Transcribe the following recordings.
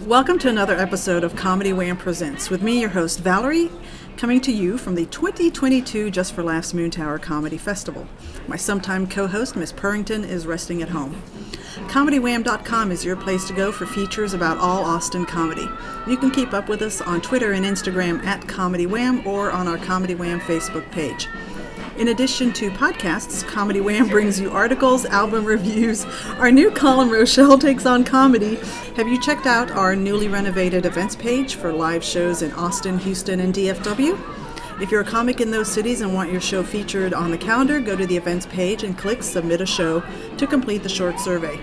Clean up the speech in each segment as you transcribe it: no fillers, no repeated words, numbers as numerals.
Welcome to another episode of Comedy Wham Presents with me, your host Valerie, coming to you from the 2022 Just for Laughs Moontower Comedy Festival. My sometime co-host, Miss Purrington, is resting at home. ComedyWham.com is your place to go for features about all Austin comedy. You can keep up with us on Twitter and Instagram at Comedy Wham or on our Comedy Wham Facebook page. In addition to podcasts, Comedy Wham brings you articles, album reviews, our new column Rochelle Takes on Comedy. Have you checked out our newly renovated events page for live shows in Austin, Houston, and DFW? If you're a comic in those cities and want your show featured on the calendar, go to the events page and click Submit a Show to complete the short survey.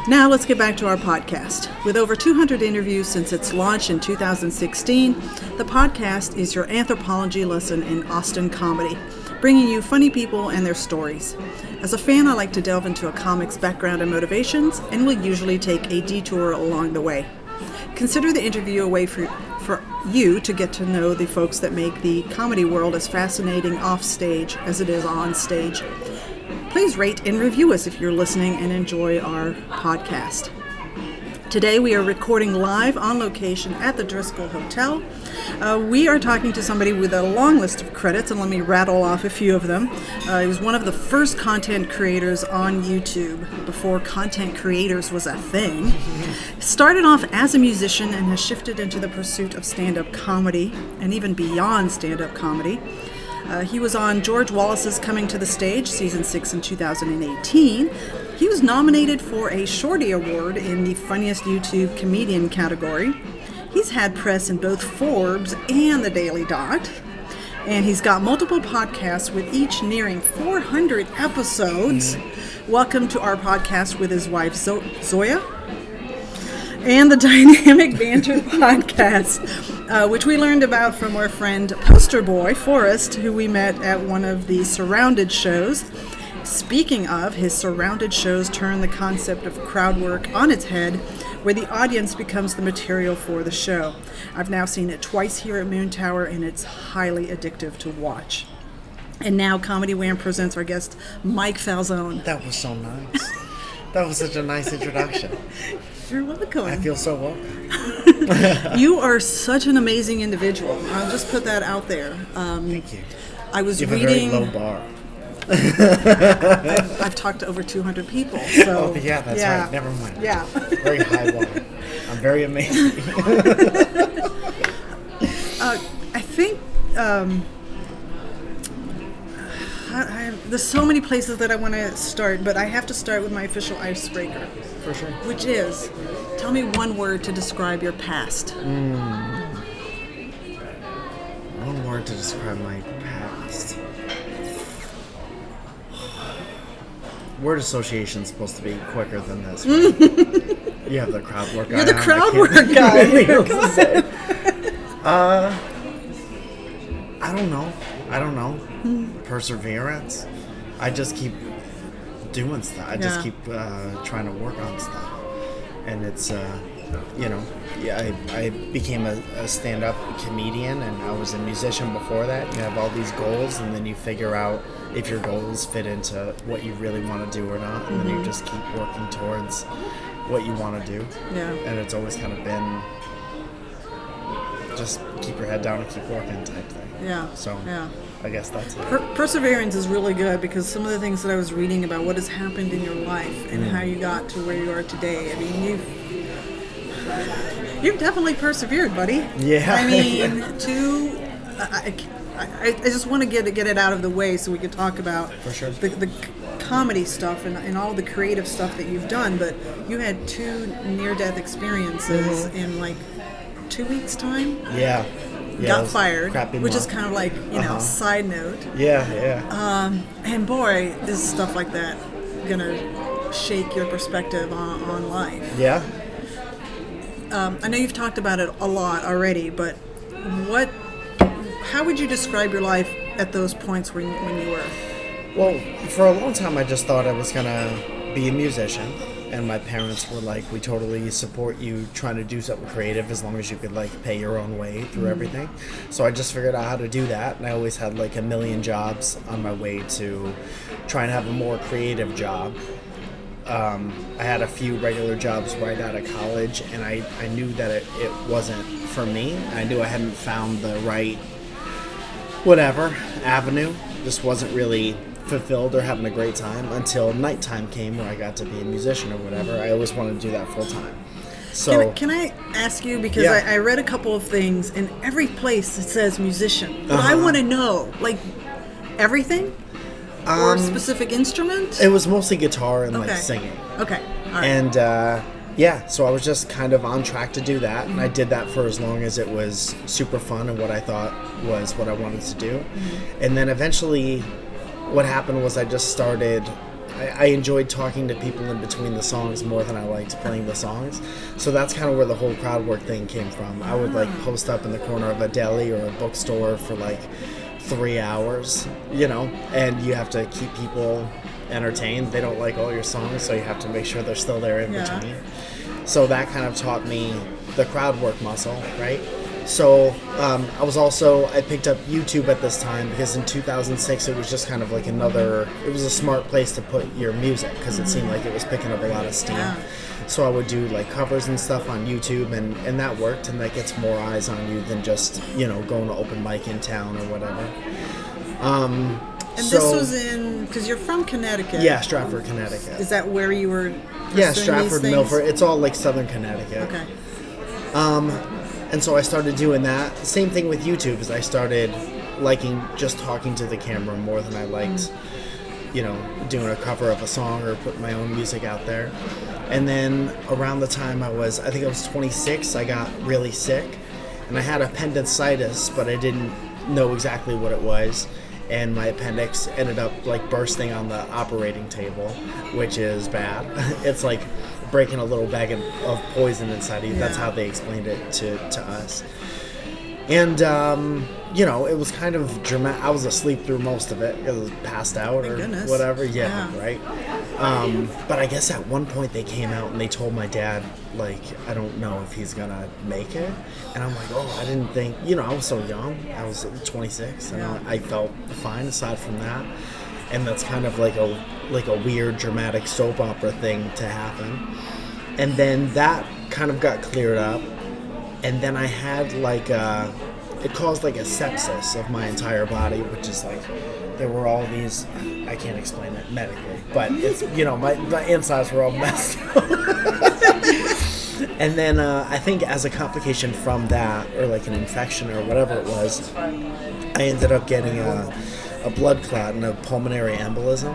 Now let's get back to our podcast. With over 200 interviews since its launch in 2016, the podcast is your anthropology lesson in Austin comedy, bringing you funny people and their stories. As a fan, I like to delve into a comic's background and motivations, and will usually take a detour along the way. Consider the interview a way for you to get to know the folks that make the comedy world as fascinating off stage as it is on stage. Please rate and review us if you're listening and enjoy our podcast. Today we are recording live on location at the Driscoll Hotel. We are talking to somebody with a long list of credits, and let me rattle off a few of them. He was one of the first content creators on YouTube before content creators was a thing. Started off as a musician and has shifted into the pursuit of stand-up comedy and even beyond stand-up comedy. He was on George Wallace's Coming to the Stage, Season 6 in 2018. He was nominated for a Shorty Award in the Funniest YouTube Comedian category. He's had press in both Forbes and the Daily Dot. And he's got multiple podcasts with each nearing 400 episodes. Welcome to our podcast with his wife, Zoya. And the Dynamic Banter podcast, which we learned about from our friend Poster Boy, Forrest, who we met at one of the Surrounded shows. Speaking of, his Surrounded shows turn the concept of crowd work on its head, where the audience becomes the material for the show. I've now seen it twice here at Moontower, and it's highly addictive to watch. And now Comedy Wham presents our guest, Mike Falzone. That was so nice. That was such a nice introduction. You're welcome. I feel so welcome. You are such an amazing individual. I'll just put that out there. Thank you. I was You have reading. a very low bar. I've talked to over 200 people. So, Oh, yeah, that's right. Never mind. Yeah. Very high bar. I'm very amazing. I think there's so many places that I want to start, but I have to start with my official icebreaker. For sure. Which is, tell me one word to describe your past. One word to describe my past. Word association is supposed to be quicker than this. Right? You have the crowd work guy. You're the crowd work guy. I don't know. Perseverance. I just keep doing stuff. I just keep trying to work on stuff. And it's, I became a stand-up comedian, and I was a musician before that. You have all these goals, and then you figure out if your goals fit into what you really want to do or not, and then you just keep working towards what you want to do. Yeah. And it's always kind of been just keep your head down and keep working type thing. Yeah. So I guess that's it. Perseverance is really good, because some of the things that I was reading about what has happened in your life and how you got to where you are today. I mean, you've definitely persevered, buddy. Yeah. I mean, I just want to get it out of the way so we can talk about For sure. the comedy stuff and all the creative stuff that you've done. But you had 2 near-death experiences in like 2 weeks' time. Yeah. Got fired, which month. is kind of like, side note. Yeah. And boy, is stuff like that gonna shake your perspective on life. Yeah. I know you've talked about it a lot already, but how would you describe your life at those points when you were? Well, for a long time I just thought I was gonna be a musician. And my parents were like, we totally support you trying to do something creative as long as you could like pay your own way through everything. So I just figured out how to do that. And I always had like a million jobs on my way to try and have a more creative job. I had a few regular jobs right out of college, and I knew that it wasn't for me. I knew I hadn't found the right avenue. Just wasn't really fulfilled or having a great time until nighttime came where I got to be a musician or whatever. I always wanted to do that full time. So can I ask you, because Yeah. I read a couple of things, and every place it says musician, but I want to know, like, everything or a specific instrument? it was mostly guitar and like Okay. singing. Okay, all right. And so I was just kind of on track to do that, and I did that for as long as it was super fun and what I thought was what I wanted to do. And then eventually what happened was I just started, I enjoyed talking to people in between the songs more than I liked playing the songs. So that's kind of where the whole crowd work thing came from. I would like post up in the corner of a deli or a bookstore for like 3 hours, and you have to keep people entertained. They don't like all your songs, so you have to make sure they're still there in between. So that kind of taught me the crowd work muscle, right? So I picked up YouTube at this time because in 2006 it was just kind of like it was a smart place to put your music because it seemed like it was picking up a lot of steam. Yeah. So I would do like covers and stuff on YouTube, and that worked, and that gets more eyes on you than just, going to open mic in town or whatever. And this was in, because you're from Connecticut. Yeah, Stratford, Connecticut. Is that where you were Yeah, pursuing Stratford, these things? Milford. It's all like southern Connecticut. Okay. And so I started doing that. Same thing with YouTube, is I started liking just talking to the camera more than I liked, doing a cover of a song or putting my own music out there. And then around the time I think I was 26, I got really sick. And I had appendicitis, but I didn't know exactly what it was. And my appendix ended up like bursting on the operating table, which is bad. It's like breaking a little bag of poison inside of you. That's how they explained it to us. And, it was kind of dramatic. I was asleep through most of it. It was passed out or whatever. Yeah, right. But I guess at one point they came out and they told my dad, like, I don't know if he's going to make it. And I'm like, I didn't think, I was so young. I was 26 and I felt fine aside from that. And that's kind of like a weird dramatic soap opera thing to happen. And then that kind of got cleared up. And then I had it caused like a sepsis of my entire body, which is like, there were all these, I can't explain it medically, but it's, my insides were all messed up. And then I think as a complication from that, or like an infection or whatever it was, I ended up getting a blood clot and a pulmonary embolism,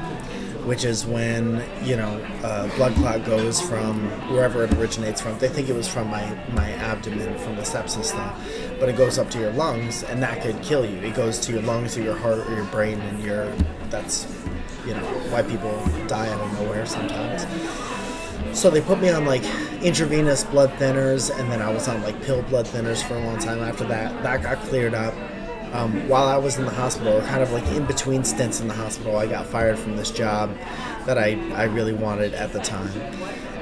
which is when, a blood clot goes from wherever it originates from. They think it was from my abdomen, from the sepsis stuff, but it goes up to your lungs, and that could kill you. It goes to your lungs or your heart or your brain, and that's, why people die out of nowhere sometimes. So they put me on like intravenous blood thinners, and then I was on like pill blood thinners for a long time after that. That got cleared up. While I was in the hospital, or kind of like in between stints in the hospital, I got fired from this job that I really wanted at the time.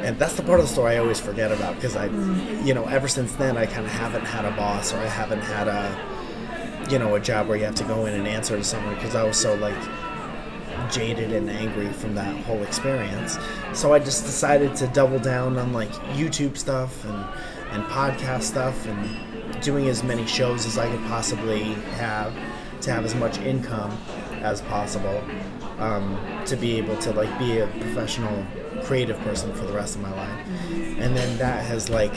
And that's the part of the story I always forget about, because ever since then, I kind of haven't had a boss, or I haven't had a job where you have to go in and answer to someone, because I was so like jaded and angry from that whole experience. So I just decided to double down on like YouTube stuff and podcast stuff, and doing as many shows as I could possibly have, to have as much income as possible, to be able to like be a professional creative person for the rest of my life. And then that has like,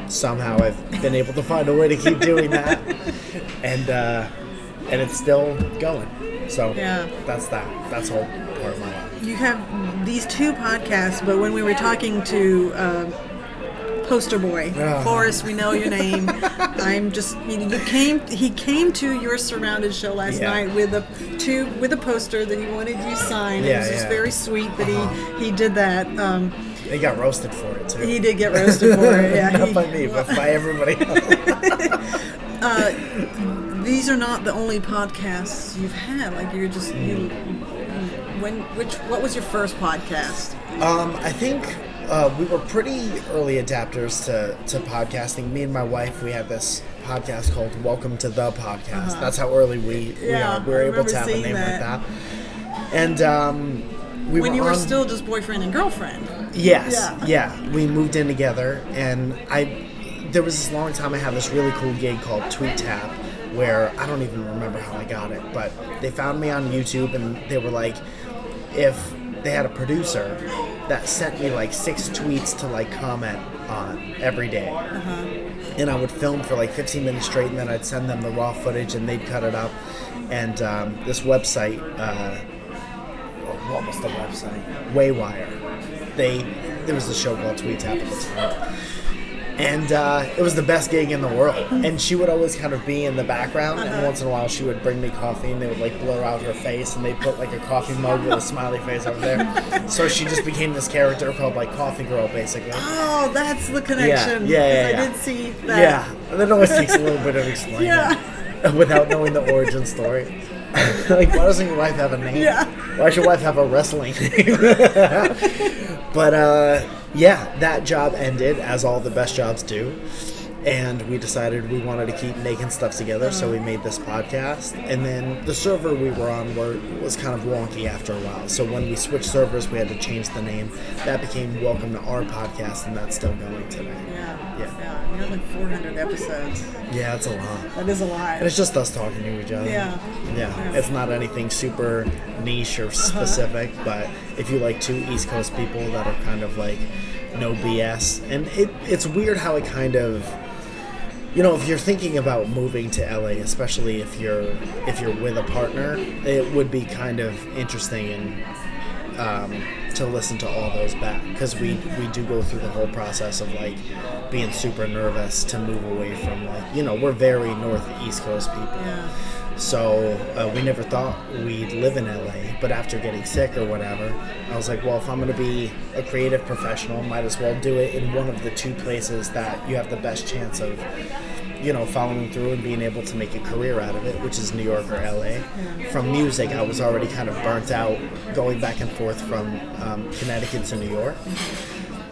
somehow I've been able to find a way to keep doing that, and it's still going. So that's a whole part of my life. You have these two podcasts, but when we were talking to Poster Boy, Forrest, we know your name. I'm just, he came to your Surrounded show last night with a poster that he wanted you signed. It was just very sweet that he did that. He got roasted for it too. He did get roasted for it. Yeah, not by me, but by everybody else. These are not the only podcasts you've had. Like what was your first podcast? I think we were pretty early adapters to podcasting. Me and my wife, we had this podcast called Welcome to the Podcast. That's how early we are. We were able to have a name like that. And when you were still just boyfriend and girlfriend. Yes, yeah. We moved in together, and there was this long time I had this really cool gig called Tweet Tap, where I don't even remember how I got it, but they found me on YouTube, and they were like, if they had a producer that sent me like 6 tweets to like comment on every day. And I would film for like 15 minutes straight, and then I'd send them the raw footage and they'd cut it up. And this website, what was the website? Waywire. There was a show called Tweet Tap at the time. And it was the best gig in the world. And she would always kind of be in the background, and once in a while she would bring me coffee, and they would like blur out her face, and they'd put like a coffee mug with a smiley face over there. So she just became this character called like Coffee Girl, basically. Oh, that's the connection. Yeah. I did see that. Yeah, and it always takes a little bit of explaining without knowing the origin story. Like, why doesn't your wife have a name? Yeah. Why should your wife have a wrestling name? But that job ended, as all the best jobs do, and we decided we wanted to keep making stuff together, so we made this podcast. And then the server we were on was kind of wonky after a while, so when we switched servers, we had to change the name. That became Welcome to Our Podcast, and that's still going today. Yeah. We had like 400 episodes. Yeah, it's a lot. That is a lot. And it's just us talking to each other. Yeah. It's not anything super niche or specific, but if you like 2 East Coast people that are kind of like no BS, and it's weird how it kind of, if you're thinking about moving to LA, especially if you're with a partner, it would be kind of interesting and to listen to all those back, because we do go through the whole process of like being super nervous to move away from like, we're very East Coast people. So we never thought we'd live in LA, but after getting sick or whatever, I was like, well, if I'm going to be a creative professional, might as well do it in one of the 2 places that you have the best chance of, following through and being able to make a career out of it, which is New York or LA. From music, I was already kind of burnt out going back and forth from Connecticut to New York.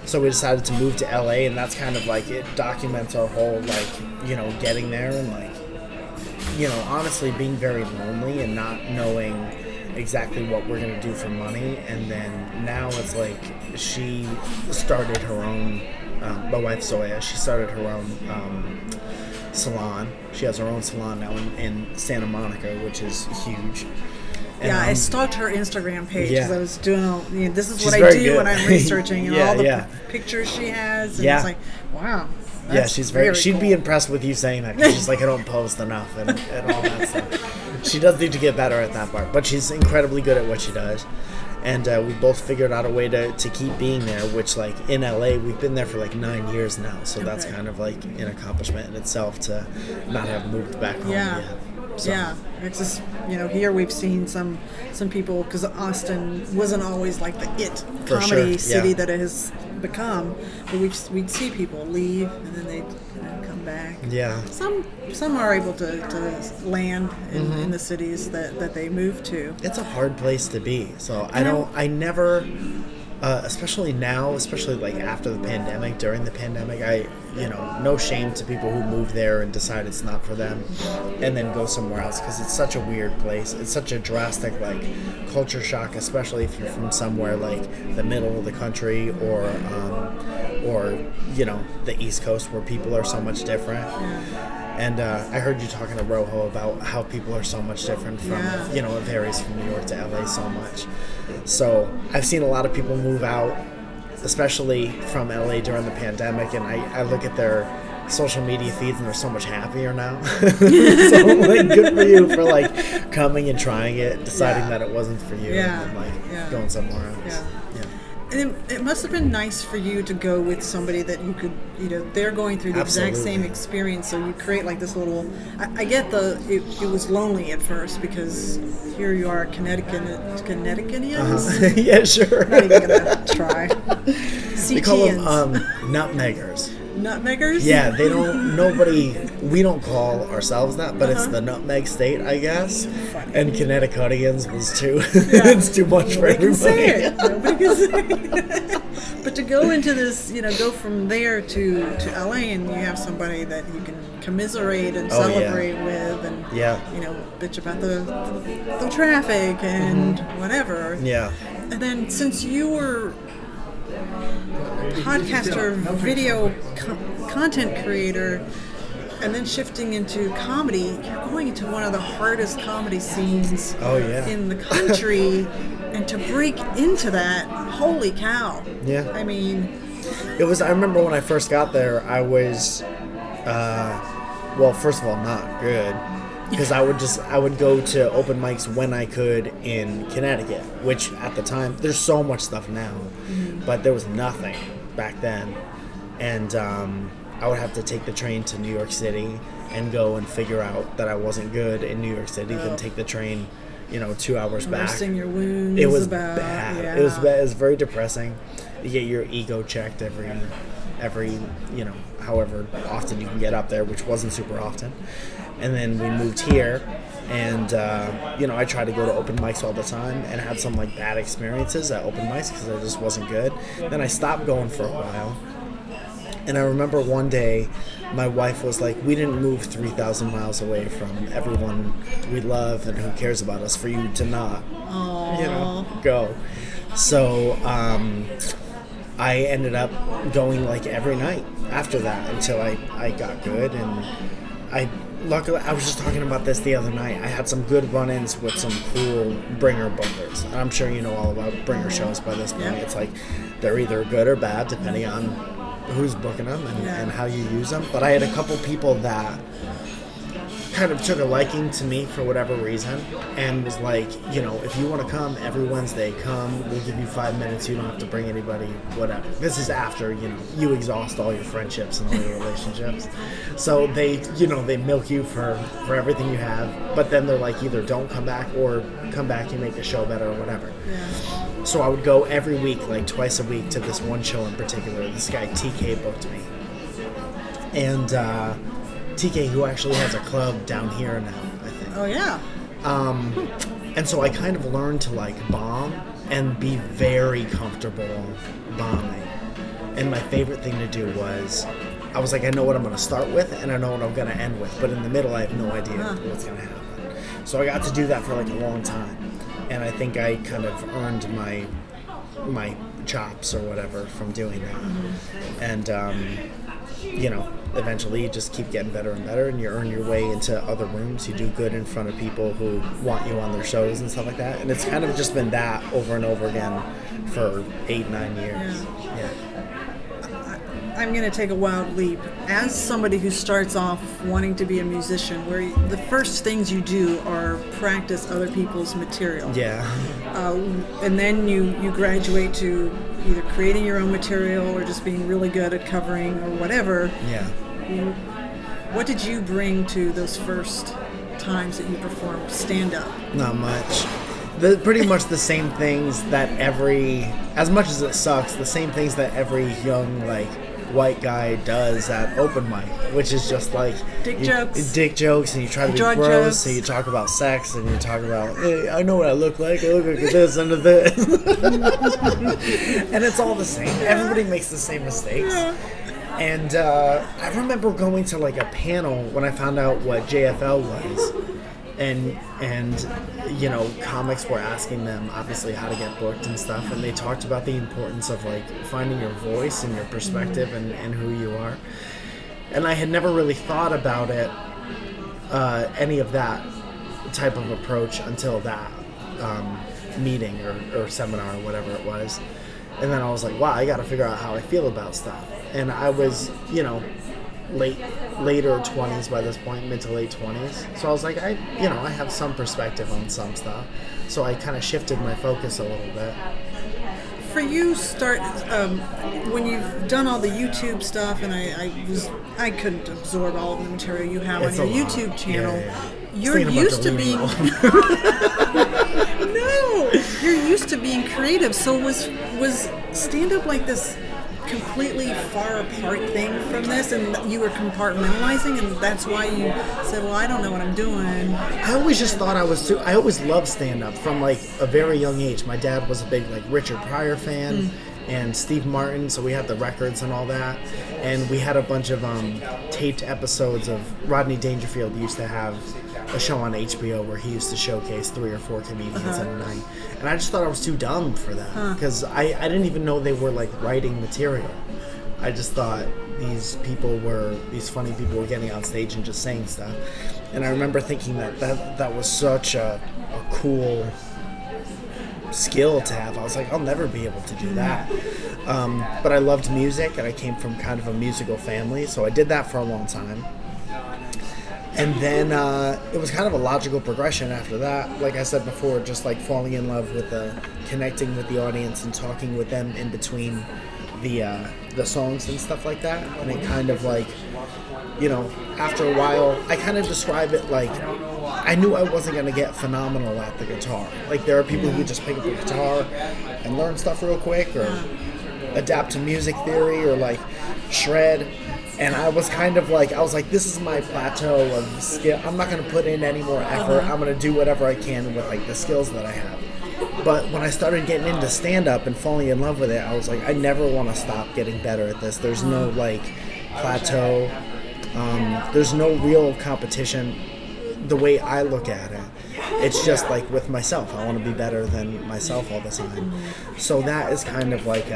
So we decided to move to LA, and that's kind of like, it documents our whole, like, getting there and like, honestly being very lonely and not knowing exactly what we're going to do for money. And then now it's like, she started her own, my wife Zoya, she started her own salon. She has her own salon now in Santa Monica, which is huge. And, I stalked her Instagram page because I was doing this is She's what I do good. when I'm researching, and all the pictures she has, and it's like, wow. She's she'd cool. be impressed with you saying that, because she's like, I don't post enough and all that stuff. She does need to get better at that part, but she's incredibly good at what she does. And we both figured out a way to keep being there, which, like, in LA, we've been there for like 9 years now, so that's kind of like an accomplishment in itself to not have moved back home yet. So. Yeah, it's just, here we've seen some people, because Austin wasn't always like the comedy city that it has become, but we'd see people leave and then they'd come back. Yeah. Some are able to land in the cities that they move to. It's a hard place to be. So I never, especially now, especially like after the pandemic, during the pandemic, no shame to people who move there and decide it's not for them and then go somewhere else, because it's such a weird place. It's such a drastic like culture shock, especially if you're from somewhere like the middle of the country or the East Coast, where people are so much different. And I heard you talking to Rojo about how people are so much different from, it varies from New York to LA so much. So I've seen a lot of people move out, especially from LA during the pandemic, and I look at their social media feeds and they're so much happier now. So like, good for you for like coming and trying it, deciding that it wasn't for you, and then like going somewhere else. And it must have been nice for you to go with somebody that you could, they're going through the exact same experience, so you create like this little, I get it was lonely at first, because here you are, Connecticutians? Yeah, sure. Not even gonna try. We call them nutmeggers. Nutmeggers? Yeah, we don't call ourselves that, but it's the nutmeg state, I guess. Funny. And Connecticutians was too, it's too much for everybody. Nobody can say it. But to go into this, go from there to LA, and you have somebody that you can commiserate and celebrate with, and bitch about the traffic and whatever. Yeah. And then since you were podcaster, video content creator, and then shifting into comedy, you're going into one of the hardest comedy scenes in the country, and to break into that, holy cow. Yeah. I mean... I remember when I first got there, I was, well, first of all, not good. Because I would go to open mics when I could in Connecticut, which at the time, there's so much stuff now, but there was nothing back then. And I would have to take the train to New York City and go and figure out that I wasn't good in New York City, then take the train, 2 hours back. Nursing your wounds. It was bad. Yeah. It was bad. It was very depressing. You get your ego checked every however often you can get up there, which wasn't super often. And then we moved here, and I tried to go to open mics all the time and had some bad experiences at open mics because I just wasn't good. Then I stopped going for a while. And I remember one day, my wife was like, we didn't move 3,000 miles away from everyone we love and who cares about us for you to not, go. So I ended up going every night after that until I got good. And luckily, I was just talking about this the other night. I had some good run-ins with some cool bringer bookers. And I'm sure you know all about bringer shows by this point. Yeah. It's they're either good or bad depending on who's booking them and how you use them. But I had a couple people that kind of took a liking to me for whatever reason and was like, if you want to come every Wednesday, come. We'll give you 5 minutes. You don't have to bring anybody, whatever. This is after, you exhaust all your friendships and all your relationships. So they, they milk you for everything you have. But then they're like, either don't come back or come back, you make the show better or whatever. Yeah. So I would go every week, twice a week, to this one show in particular. This guy, TK, booked me. And TK, who actually has a club down here now, I think. Oh, yeah. And so I kind of learned to, bomb and be very comfortable bombing. And my favorite thing to do was, I was like, I know what I'm going to start with, and I know what I'm going to end with. But in the middle, I have no idea what's going to happen. So I got to do that for, a long time. And I think I kind of earned my chops or whatever from doing that. Mm-hmm. And, eventually you just keep getting better and better, and you earn your way into other rooms. You do good in front of people who want you on their shows and stuff like that. And it's kind of just been that over and over again for 8-9 years. Yeah. I'm going to take a wild leap. As somebody who starts off wanting to be a musician, where the first things you do are practice other people's material. Yeah. And then you graduate to either creating your own material or just being really good at covering or whatever. Yeah. What did you bring to those first times that you performed stand-up? Not much. Pretty much the same things that as much as it sucks, the same things that every young, white guy does at open mic, which is just dick jokes, and you try to be gross, jokes. So you talk about sex, and you talk about, hey, I know what I look like. I look like this and this. And it's all the same. Everybody makes the same mistakes. Yeah. And I remember going to a panel when I found out what JFL was, and comics were asking them obviously how to get booked and stuff, and they talked about the importance of finding your voice and your perspective and who you are. And I had never really thought about it, any of that type of approach until that meeting or seminar or whatever it was. And then I was like, wow, I got to figure out how I feel about stuff. And I was, later 20s by this point, mid to late 20s. So I was like, I have some perspective on some stuff. So I kind of shifted my focus a little bit. For you, when you've done all the YouTube stuff, and I couldn't absorb all of the material you have on your YouTube channel. Yeah. You're used to being No, you're used to being creative. So was stand-up this completely far apart thing from this, and you were compartmentalizing, and that's why you said, well, I don't know what I'm doing? I always just thought I always loved stand-up from a very young age. My dad was a big Richard Pryor fan, and Steve Martin, so we had the records and all that, and we had a bunch of taped episodes of Rodney Dangerfield used to have a show on HBO where he used to showcase 3 or 4 comedians at a night, and I just thought I was too dumb for that, because I didn't even know they were like writing material. I just thought these funny people were getting on stage and just saying stuff, and I remember thinking that was such a cool skill to have. I was like, I'll never be able to do that. But I loved music, and I came from kind of a musical family, so I did that for a long time. And then it was kind of a logical progression after that. Like I said before, just like falling in love with connecting with the audience and talking with them in between the songs and stuff like that. And it kind of like, after a while, I kind of describe it like I knew I wasn't going to get phenomenal at the guitar. Like there are people who just pick up the guitar and learn stuff real quick or adapt to music theory or like shred. And I was kind of like, this is my plateau of skill. I'm not going to put in any more effort. I'm going to do whatever I can with like the skills that I have. But when I started getting into stand-up and falling in love with it, I was like, I never want to stop getting better at this. There's no like plateau. There's no real competition the way I look at it. It's just like with myself. I want to be better than myself all the time. So that is kind of like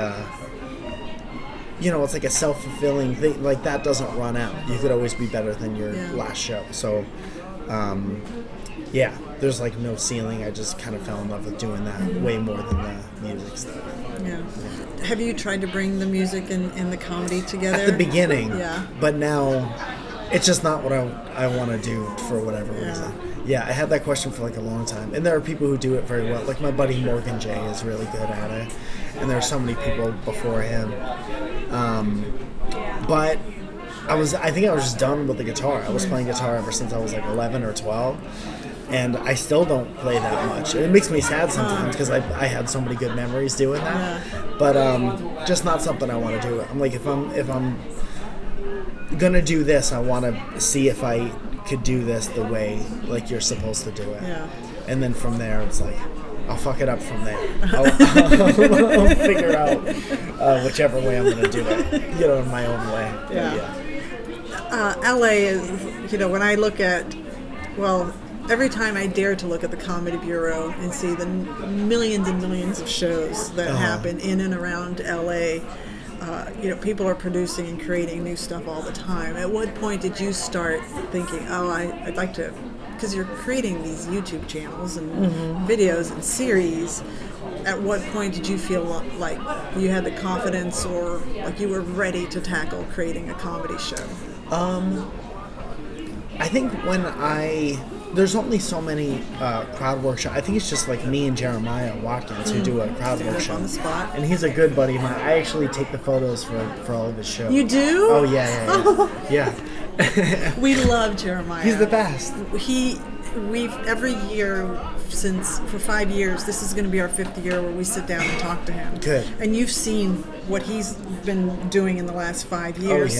it's like a self-fulfilling thing. Like that doesn't run out. You could always be better than your last show. So there's like no ceiling. I just kind of fell in love with doing that way more than the music stuff. Yeah. Have you tried to bring the music and the comedy together? At the beginning. Yeah. But now it's just not what I want to do for whatever reason. Yeah, I had that question for like a long time. And there are people who do it very well. Like my buddy Morgan J is really good at it. And there are so many people before him. But I think I was just done with the guitar. I was playing guitar ever since I was like 11 or 12. And I still don't play that much. And it makes me sad sometimes because I had so many good memories doing that. But just not something I want to do. I'm like, if I'm gonna do this, I want to see if I could do this the way like you're supposed to do it. Yeah. And then from there, it's like, I'll fuck it up from there. I'll figure out whichever way I'm gonna do it, in my own way. LA is, when I look at, every time I dare to look at the Comedy Bureau and see the millions and millions of shows that happen in and around LA, people are producing and creating new stuff all the time. At what point did you start thinking, I'd like to, because you're creating these YouTube channels and videos and series, at what point did you feel like you had the confidence or like you were ready to tackle creating a comedy show? I think there's only so many crowd work shows. I think it's just like me and Jeremiah Watkins who do a crowd work show. On the spot. And he's a good buddy of mine. I actually take the photos for all of his shows. You do? Oh, yeah. We love Jeremiah. He's the best. We've every year for 5 years, this is going to be our 5th year where we sit down and talk to him. Good. And you've seen what he's been doing in the last 5 years.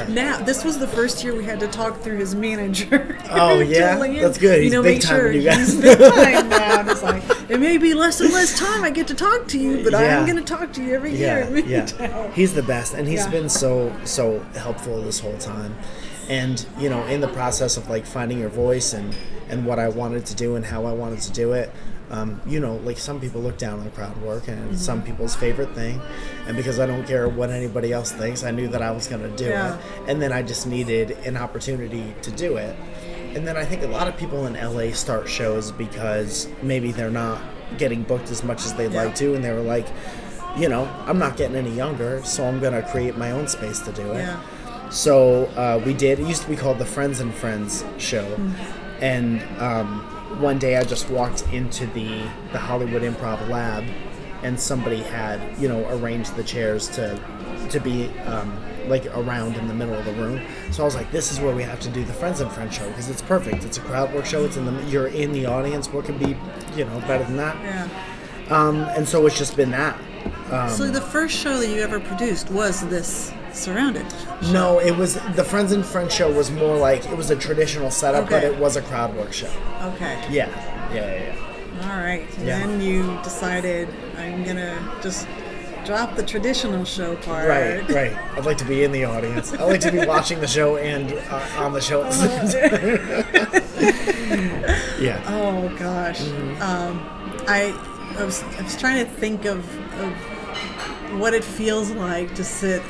Now, this was the first year we had to talk through his manager. Oh, yeah? That's good. He's big time, you guys. He's big time now. It's like, it may be less and less time I get to talk to you, but I'm going to talk to you every year. Yeah. He's the best, and he's been so helpful this whole time. And, in the process of, like, finding your voice and what I wanted to do and how I wanted to do it, like some people look down on crowd work and it's some people's favorite thing. And because I don't care what anybody else thinks, I knew that I was going to do it. And then I just needed an opportunity to do it. And then I think a lot of people in LA start shows because maybe they're not getting booked as much as they'd like to. And they were like, I'm not getting any younger, so I'm going to create my own space to do it. Yeah. So we did. It used to be called the Friends and Friends show. And one day I just walked into the Hollywood Improv lab, and somebody had, arranged the chairs to be like around in the middle of the room. So I was like, this is where we have to do the Friends and Friends show because it's perfect. It's a crowd work show. You're in the audience. What could be, better than that? Yeah. And so it's just been that. So the first show that you ever produced was this Surrounded show? No, it was the Friends and Friends show was more like it was a traditional setup, but it was a crowd work show. Okay. Yeah. All right. And then you decided I'm gonna just drop the traditional show part. Right. I'd like to be in the audience. I'd like to be watching the show and on the show. Yeah. Oh gosh. I was trying to think of what it feels like to sit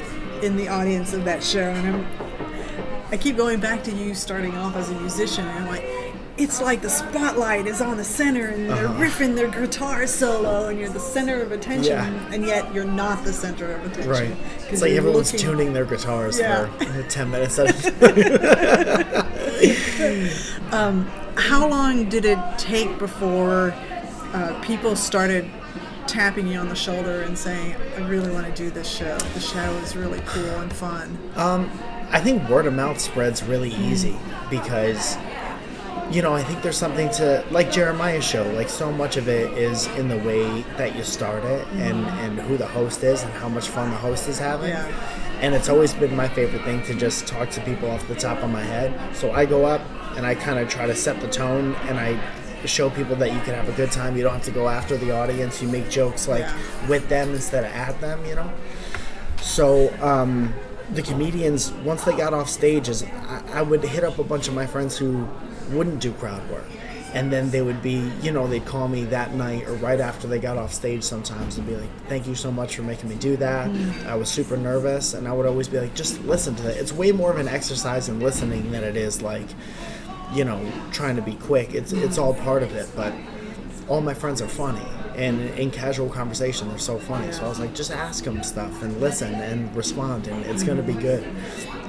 in the audience of that show, and I keep going back to you starting off as a musician, and I'm like, it's like the spotlight is on the center, and they're riffing their guitar solo, and you're the center of attention, and yet you're not the center of attention. Right. It's like everyone's tuning their guitars for 10 minutes at a time. How long did it take before people started tapping you on the shoulder and saying, I really want to do this show. The show is really cool and fun. I think word of mouth spreads really easy because, I think there's something to, like Jeremiah's show, like so much of it is in the way that you start it and who the host is and how much fun the host is having. Yeah. And it's always been my favorite thing to just talk to people off the top of my head. So I go up and I kind of try to set the tone, and I show people that you can have a good time. You don't have to go after the audience. You make jokes with them instead of at them, So the comedians, once they got off stages, I would hit up a bunch of my friends who wouldn't do crowd work. And then they would be, they'd call me that night or right after they got off stage sometimes and be like, thank you so much for making me do that. I was super nervous. And I would always be like, just listen to that. It's way more of an exercise in listening than it is like, trying to be quick. It's all part of it. But all my friends are funny. And in casual conversation, they're so funny. So I was like, just ask them stuff and listen and respond, and it's going to be good.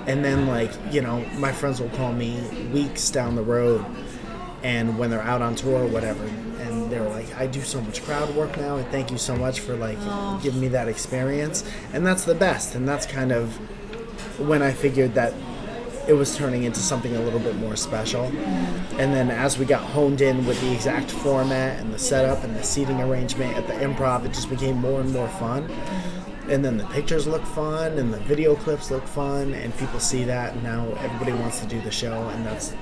And then, my friends will call me weeks down the road, and when they're out on tour or whatever, and they're like, I do so much crowd work now, and thank you so much for, giving me that experience. And that's the best. And that's kind of when I figured that it was turning into something a little bit more special. And then as we got honed in with the exact format and the setup and the seating arrangement at the Improv, it just became more and more fun. And then the pictures look fun and the video clips look fun, and people see that, and now everybody wants to do the show, and that's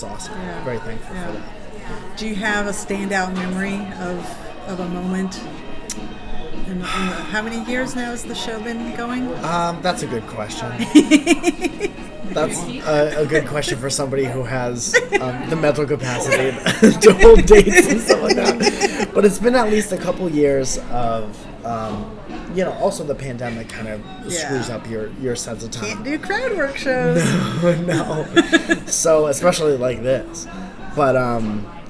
awesome. Yeah. Very thankful for that. Do you have a standout memory of a moment? And how many years now has the show been going? That's a good question. That's a good question for somebody who has the mental capacity to hold dates and stuff like that. But it's been at least a couple years of, also the pandemic kind of screws up your sense of time. Can't do crowd work shows. No. So, especially like this. But,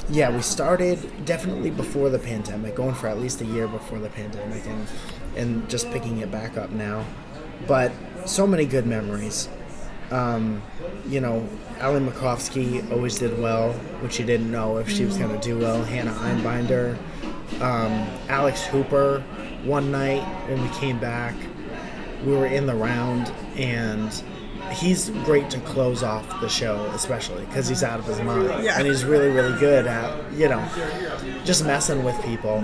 we started definitely before the pandemic, going for at least a year before the pandemic, and just picking it back up now. But so many good memories. Ali Makovsky always did well, which she didn't know if she was going to do well. Hannah Einbinder, Alex Hooper. One night when we came back, we were in the round, and he's great to close off the show, especially because he's out of his mind. Yeah. And he's really, really good at, just messing with people.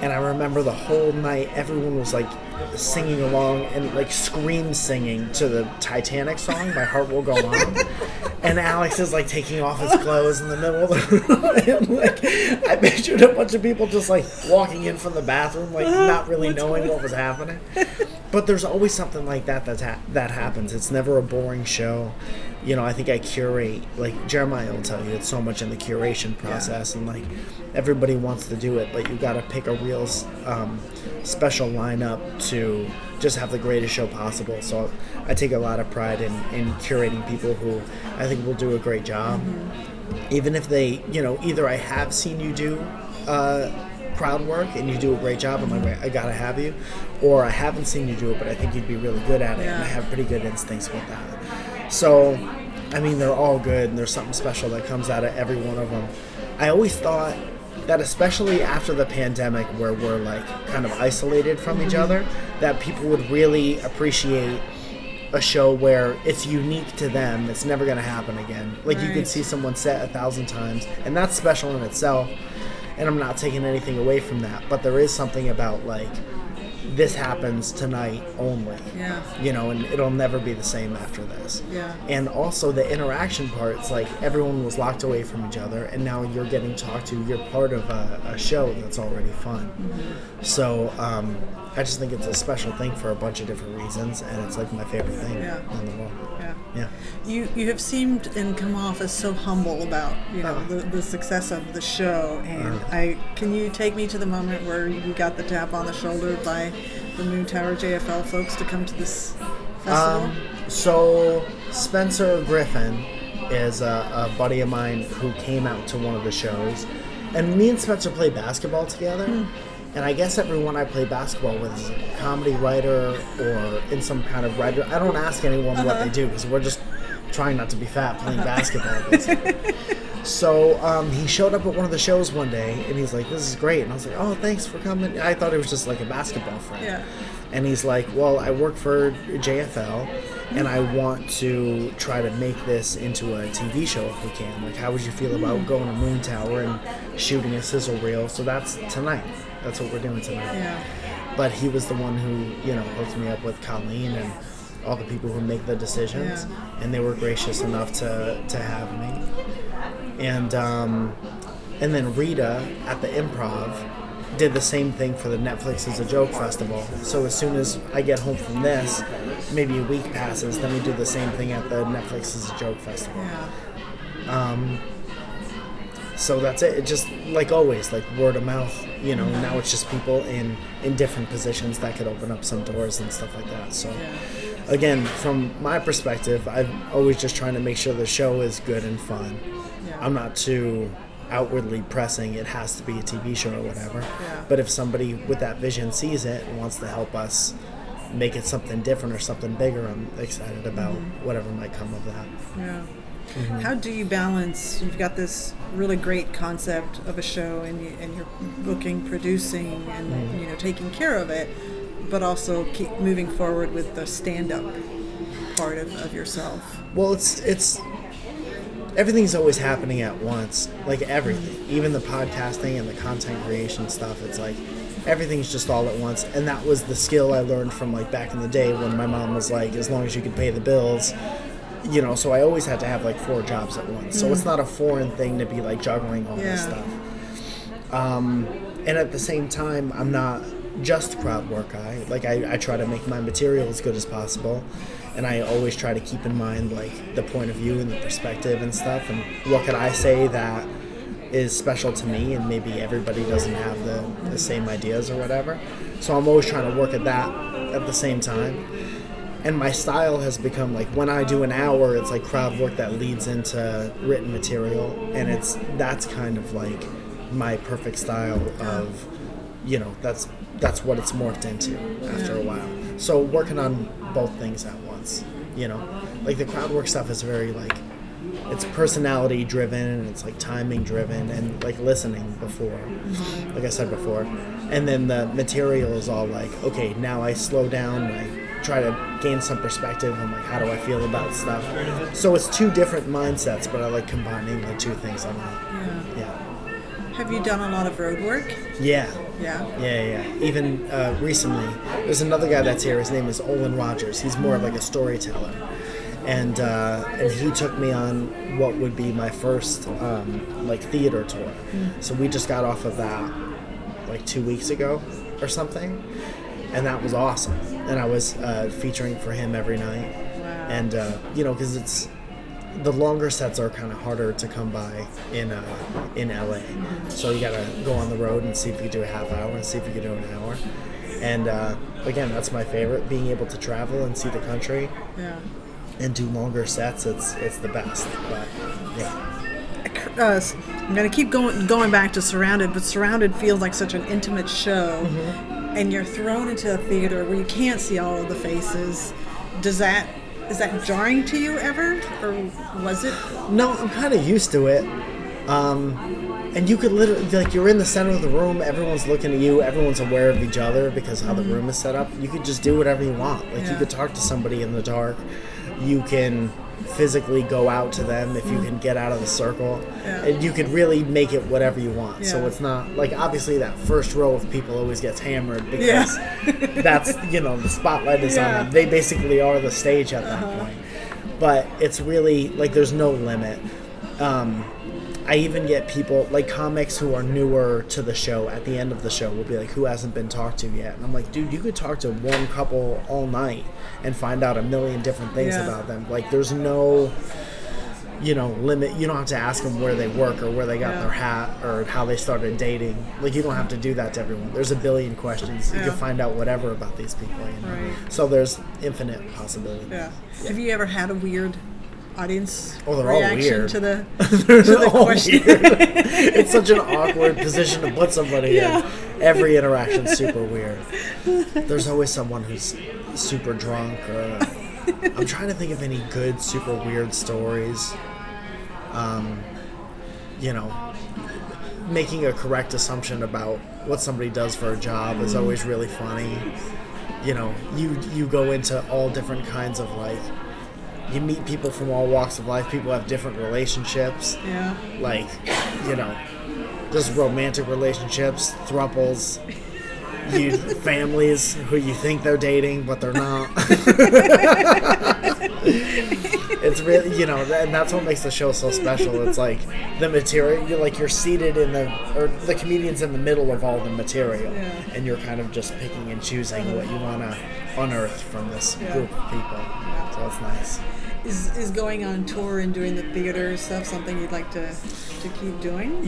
And I remember the whole night, everyone was singing along and scream singing to the Titanic song, My Heart Will Go On. And Alex is taking off his clothes in the middle of the room. And, I pictured a bunch of people just walking in from the bathroom, not really knowing what was happening. But there's always something like that that happens. It's never a boring show. I think I curate, Jeremiah will tell you, it's so much in the curation process, and everybody wants to do it, but you got to pick a real special lineup to just have the greatest show possible. So I take a lot of pride in curating people who I think will do a great job. Even if they, either I have seen you do crowd work and you do a great job, I'm like, I gotta have you, or I haven't seen you do it, but I think you'd be really good at it, and I have pretty good instincts with that. So, they're all good, and there's something special that comes out of every one of them. I always thought that, especially after the pandemic, where we're kind of isolated from each other, that people would really appreciate a show where it's unique to them. It's never going to happen again. You could see someone set 1,000 times, and that's special in itself. And I'm not taking anything away from that, but there is something about this happens tonight only. Yeah. And it'll never be the same after this. Yeah. And also the interaction part, it's like everyone was locked away from each other, and now you're getting talked to. You're part of a show that's already fun. Mm-hmm. So I just think it's a special thing for a bunch of different reasons, and it's like my favorite thing in the world. Yeah. You have seemed and come off as so humble about the success of the show, and can you take me to the moment where you got the tap on the shoulder by the Moontower JFL folks to come to this festival? So Spencer Griffin is a buddy of mine who came out to one of the shows, and me and Spencer play basketball together. And I guess everyone I play basketball with is a comedy writer or in some kind of writer. I don't ask anyone what they do because we're just trying not to be fat playing basketball, basically. So he showed up at one of the shows one day, and he's like, "This is great." And I was like, "Oh, thanks for coming." I thought it was just like a basketball friend. Yeah. And he's like, "Well, I work for JFL, and I want to try to make this into a TV show if we can. Like, how would you feel about going to Moontower and shooting a sizzle reel?" So that's tonight. That's what we're doing tonight. Yeah. But he was the one who, hooked me up with Colleen and all the people who make the decisions, and they were gracious enough to have me. And then Rita at the Improv did the same thing for the Netflix is a Joke Festival. So as soon as I get home from this, maybe a week passes, then we do the same thing at the Netflix is a Joke Festival. Yeah. So that's it. It just, like always, like word of mouth, now it's just people in different positions that could open up some doors and stuff like that. So again, from my perspective, I'm always just trying to make sure the show is good and fun. Yeah. I'm not too outwardly pressing it has to be a TV show or whatever. Yeah. But if somebody with that vision sees it and wants to help us make it something different or something bigger, I'm excited about whatever might come of that. Yeah. Mm-hmm. How do you balance, you've got this really great concept of a show and you're booking, producing, and taking care of it, but also keep moving forward with the stand-up part of yourself? Well, it's everything's always happening at once, like everything. Even the podcasting and the content creation stuff, it's like everything's just all at once. And that was the skill I learned from like back in the day when my mom was like, as long as you could pay the bills, so I always had to have like 4 jobs at once. So it's not a foreign thing to be like juggling all this stuff. And at the same time, I'm not just a crowd work guy. Like I try to make my material as good as possible. And I always try to keep in mind like the point of view and the perspective and stuff. And what could I say that is special to me and maybe everybody doesn't have the same ideas or whatever. So I'm always trying to work at that at the same time. And my style has become like when I do an hour, it's like crowd work that leads into written material, and that's kind of like my perfect style of, that's what it's morphed into after a while. So working on both things at once, like the crowd work stuff is very like, it's personality driven and it's like timing driven and like listening before, like I said before, and then the material is all like, okay, now I slow down, I try to gain some perspective on like how do I feel about stuff. So it's 2 different mindsets, but I like combining the 2 things I like. Yeah. Have you done a lot of road work? Yeah. Yeah. Even recently, there's another guy that's here. His name is Olin Rogers. He's more of like a storyteller, and he took me on what would be my first like theater tour. So we just got off of that like 2 weeks ago or something. And that was awesome. And I was featuring for him every night. Wow. And, because it's the longer sets are kind of harder to come by in LA. So you got to go on the road and see if you can do a half hour and see if you can do an hour. And, again, that's my favorite, being able to travel and see the country. Yeah. And do longer sets. It's the best. But, yeah. I'm going to keep going back to Surrounded, but Surrounded feels like such an intimate show. And you're thrown into a theater where you can't see all of the faces. Is that jarring to you ever, or was it? No, I'm kind of used to it. And you could literally, like, you're in the center of the room, everyone's looking at you, everyone's aware of each other because of how the room is set up. You could just do whatever you want. Like, you could talk to somebody in the dark. You can physically go out to them, if you can get out of the circle, and you could really make it whatever you want. So it's not like, obviously that first row of people always gets hammered because that's, the spotlight is on them. They basically are the stage at that point. But it's really like there's no limit. I even get people, like comics who are newer to the show, at the end of the show will be like, who hasn't been talked to yet? And I'm like, dude, you could talk to one couple all night and find out a million different things about them. Like, there's no, limit. You don't have to ask them where they work or where they got their hat or how they started dating. Like, you don't have to do that to everyone. There's a billion questions. You can find out whatever about these people. Right. So there's infinite possibility. Yeah. Have you ever had a weird audience they're reaction all weird. to the question? It's such an awkward position to put somebody in. Every interaction's super weird. There's always someone who's super drunk, or I'm trying to think of any good super weird stories. Making a correct assumption about what somebody does for a job is always really funny. You go into all different kinds of, like, you meet people from all walks of life. People have different relationships. Yeah. Like, just romantic relationships, thruples, families who you think they're dating, but they're not. It's really, and that's what makes the show so special. It's like the material, you're seated or the comedian's in the middle of all the material, and you're kind of just picking and choosing what you want to unearth from this group of people. So it's nice. Is going on tour and doing the theater stuff something you'd like to keep doing?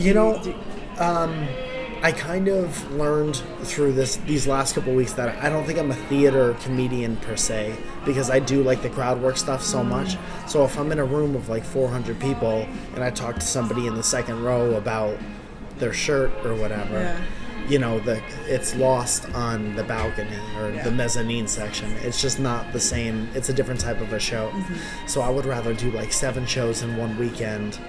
I kind of learned through these last couple of weeks that I don't think I'm a theater comedian per se, because I do like the crowd work stuff so much. So if I'm in a room of like 400 people and I talk to somebody in the second row about their shirt or whatever, it's lost on the balcony or the mezzanine section. It's just not the same. It's a different type of a show. So I would rather do like 7 shows in one weekend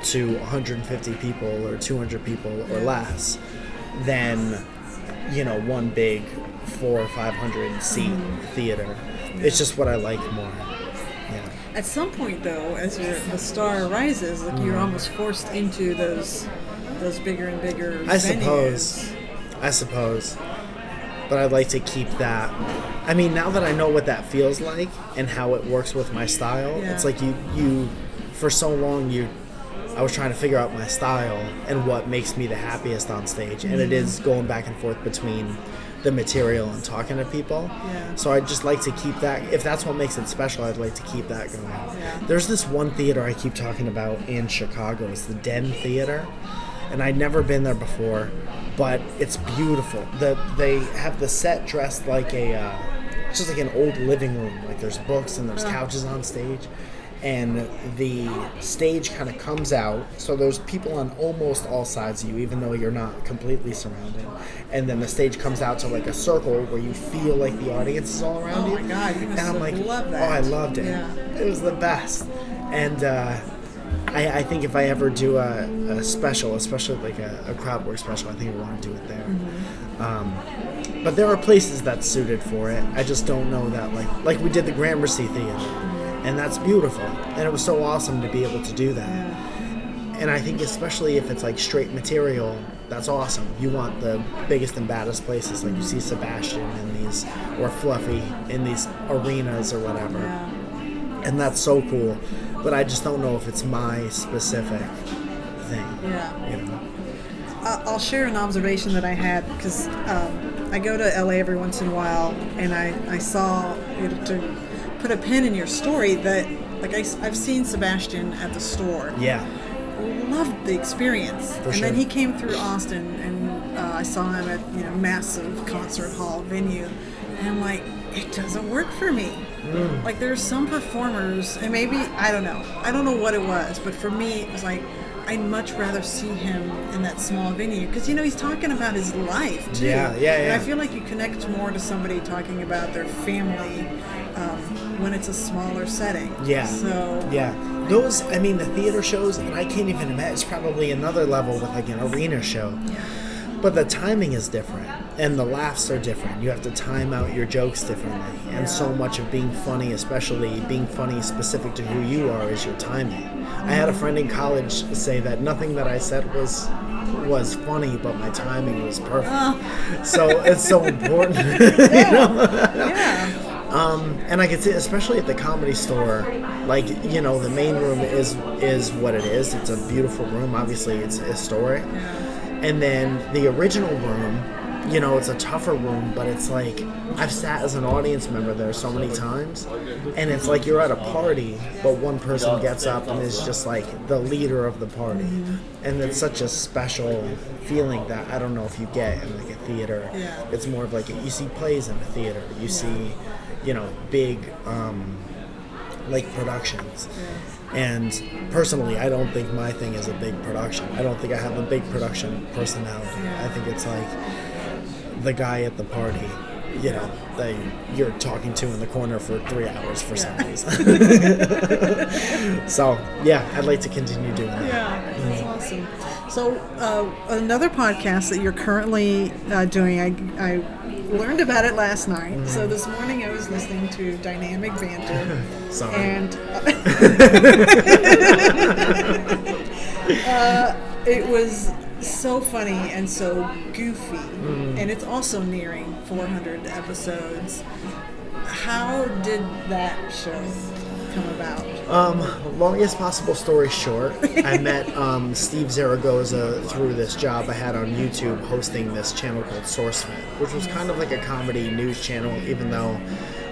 to 150 people or 200 people or less than one big 400 or 500 seat theater. It's just what I like more. At some point, though, as the star rises, like you're almost forced into those bigger and bigger venues. I suppose. But I'd like to keep that. I mean, now that I know what that feels like and how it works with my style, it's like you for so long I was trying to figure out my style and what makes me the happiest on stage, and it is going back and forth between the material and talking to people. So I'd just like to keep that. If that's what makes it special, I'd like to keep that going. There's this one theater I keep talking about in Chicago. It's the Den Theater, and I'd never been there before, but it's beautiful. They have the set dressed like it's just like an old living room. Like there's books and there's couches on stage. And the stage kind of comes out, so there's people on almost all sides of you, even though you're not completely surrounded. And then the stage comes out to like a circle where you feel like the audience is all around you. Oh my God, you must have loved that. Oh, I loved it. Yeah. It was the best. And I think if I ever do a special, especially like a crowd work special, I think I want to do it there. But there are places that's suited for it. I just don't know that, like we did the Gramercy Theater. And that's beautiful. And it was so awesome to be able to do that. And I think especially if it's like straight material, that's awesome. You want the biggest and baddest places. Like you see Sebastian in these, or Fluffy in these arenas or whatever. And that's so cool. But I just don't know if it's my specific thing. I'll share an observation that I had, because I go to LA every once in a while, and I saw, to put a pin in your story, that like I've seen Sebastian at the store. Loved the experience. Then he came through Austin, and I saw him at massive concert hall venue, and I'm like, it doesn't work for me. Like there's some performers, and maybe I don't know what it was, but for me it was like, I'd much rather see him in that small venue, because he's talking about his life too. And I feel like you connect more to somebody talking about their family when it's a smaller setting. Those, the theater shows, and I can't even imagine, it's probably another level with like an arena show. But the timing is different, and the laughs are different. You have to time out your jokes differently, and so much of being funny, especially being funny specific to who you are, is your timing. I had a friend in college say that nothing that I said was funny, but my timing was perfect. So it's so important. You know? And I could see, especially at the Comedy Store, like, you know, the main room is what it is. It's a beautiful room. Obviously, it's historic. And then the original room, you know, it's a tougher room, but it's like, I've sat as an audience member there so many times, and it's like you're at a party, but one person gets up and is just like the leader of the party. And it's such a special feeling that I don't know if you get in like a theater. It's more of like, you see plays in a theater, you see, you know, big like productions. And personally, I don't think my thing is a big production. I don't think I have a big production personality. I think it's like the guy at the party, you know, that you're talking to in the corner for 3 hours for some reason. So, yeah, I'd like to continue doing that. Yeah, that's awesome. So, another podcast that you're currently doing, I learned about it last night. So this morning I was listening to Dynamic Banter. Sorry. And it was so funny and so goofy. And it's also nearing 400 episodes. How did that show come about? Longest possible story short, I met Steve Zaragoza through this job I had on YouTube hosting this channel called SourceFed, which was kind of like a comedy news channel, even though